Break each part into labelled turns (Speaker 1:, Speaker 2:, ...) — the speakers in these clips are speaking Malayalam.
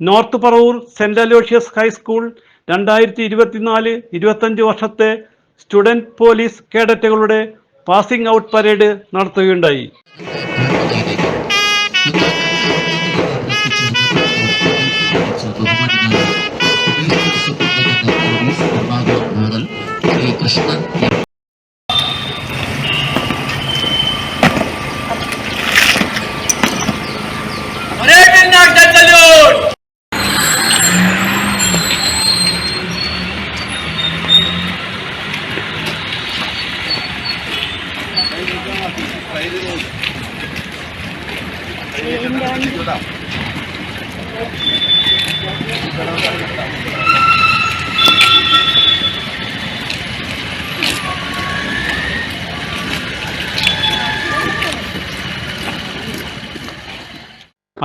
Speaker 1: North Paravur saint Aloysius high school 2024-25 വർഷത്തെ സ്റ്റുഡന്റ് പോലീസ് കേഡറ്റുകളുടെ പാസിംഗ് ഔട്ട് പരേഡ് നടത്തുകയുണ്ടായി.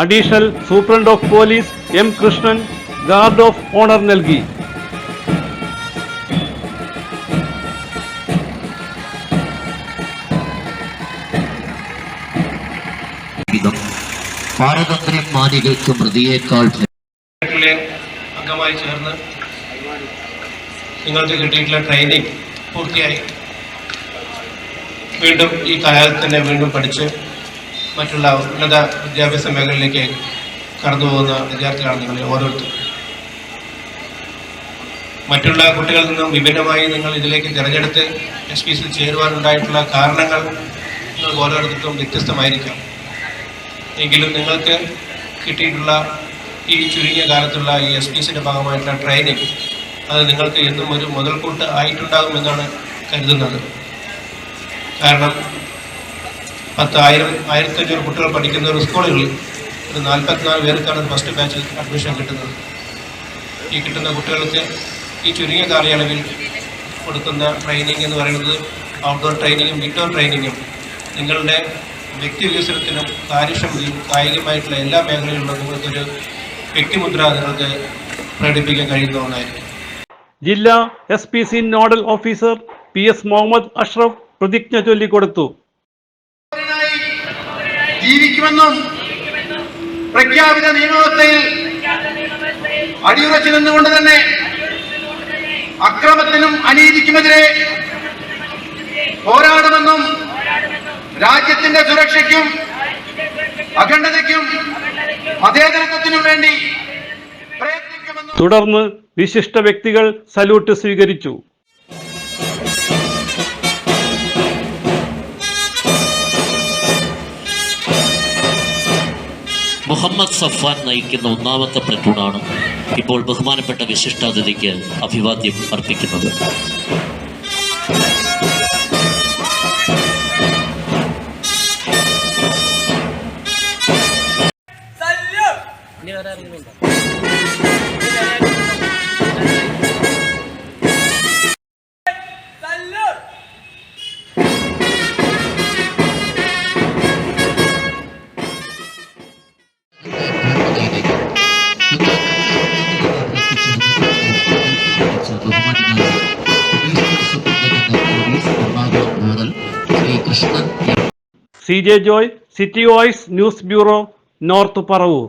Speaker 1: Additional superintendent of police M Krishnan guard of honour നൽകി.
Speaker 2: പാരതന്ത്ര്യം മാനികൾക്ക് പ്രതിയേക്കാൾ
Speaker 3: അംഗമായി ചേർന്ന് നിങ്ങൾക്ക് കിട്ടിയിട്ടുള്ള ട്രെയിനിങ് പൂർത്തിയായി വീണ്ടും ഈ കാലത്ത് തന്നെ വീണ്ടും പഠിച്ച് മറ്റുള്ള ഉന്നത വിദ്യാഭ്യാസ മേഖലയിലേക്ക് കടന്നു പോകുന്ന വിദ്യാർത്ഥികളാണ് നിങ്ങൾ ഓരോരുത്തരും. മറ്റുള്ള കുട്ടികളിൽ നിന്നും വിഭിന്നമായി നിങ്ങൾ ഇതിലേക്ക് തിരഞ്ഞെടുത്ത് SPCയിൽ ചേരുവാനുണ്ടായിട്ടുള്ള കാരണങ്ങൾ നിങ്ങൾക്ക് ഓരോരുത്തർക്കും വ്യത്യസ്തമായിരിക്കാം. എങ്കിലും നിങ്ങൾക്ക് കിട്ടിയിട്ടുള്ള ഈ ചുരുങ്ങിയ കാലത്തുള്ള ഈ SPCയുടെ ഭാഗമായിട്ടുള്ള ട്രെയിനിങ് അത് നിങ്ങൾക്ക് എന്നും ഒരു മുതൽക്കൂട്ട് ആയിട്ടുണ്ടാകുമെന്നാണ് കരുതുന്നത്. കാരണം 10,000-1500 കുട്ടികൾ പഠിക്കുന്ന ഒരു സ്കൂളുകളിൽ ഒരു 44 പേർക്കാണ് ഫസ്റ്റ് ബാച്ചിൽ അഡ്മിഷൻ കിട്ടുന്നത്. ഈ കിട്ടുന്ന കുട്ടികൾക്ക് ഈ ചുരുങ്ങിയ കാലയളവിൽ കൊടുക്കുന്ന ട്രെയിനിങ് എന്ന് പറയുന്നത് ഔട്ട്ഡോർ ട്രെയിനിങ്ങും ഇൻഡോർ ട്രെയിനിങ്ങും നിങ്ങളുടെ വ്യക്തി വികസനത്തിനും കാര്യക്ഷമതയും കായികമായിട്ടുള്ള എല്ലാ മേഖലകളിലും നിങ്ങൾക്കൊരു വ്യക്തിമുദ്ര നിങ്ങൾക്ക് പ്രകടിപ്പിക്കാൻ കഴിയുന്ന ഒന്നായിരിക്കും.
Speaker 1: ജില്ലാ SPC nodal officer PS Muhammad Ashraf പ്രതിജ്ഞ ചൊല്ലിക്കൊടുത്തു.
Speaker 4: ജീവിക്കുമെന്നും പ്രഖ്യാപിത നിയമവ്യവസ്ഥയിൽ അടിയുറച്ചു നിന്നുകൊണ്ട് തന്നെ അക്രമത്തിനും അനീതിക്കുമെതിരെ പോരാടുമെന്നും രാജ്യത്തിന്റെ സുരക്ഷയ്ക്കും അഖണ്ഡതയ്ക്കും മതേതരത്വത്തിനും വേണ്ടി പ്രയത്നിക്കുമെന്നും
Speaker 1: തുടർന്ന് വിശിഷ്ട വ്യക്തികൾ സല്യൂട്ട് സ്വീകരിച്ചു.
Speaker 2: മുഹമ്മദ് സഫാൻ നയിക്കുന്ന ഒന്നാമത്തെ പ്ലറ്റൂണാണ് ഇപ്പോൾ ബഹുമാനപ്പെട്ട വിശിഷ്ടാതിഥിക്ക് അഭിവാദ്യം അർപ്പിക്കുന്നത്.
Speaker 1: CJ Joy, city voice news bureau, north Paravur.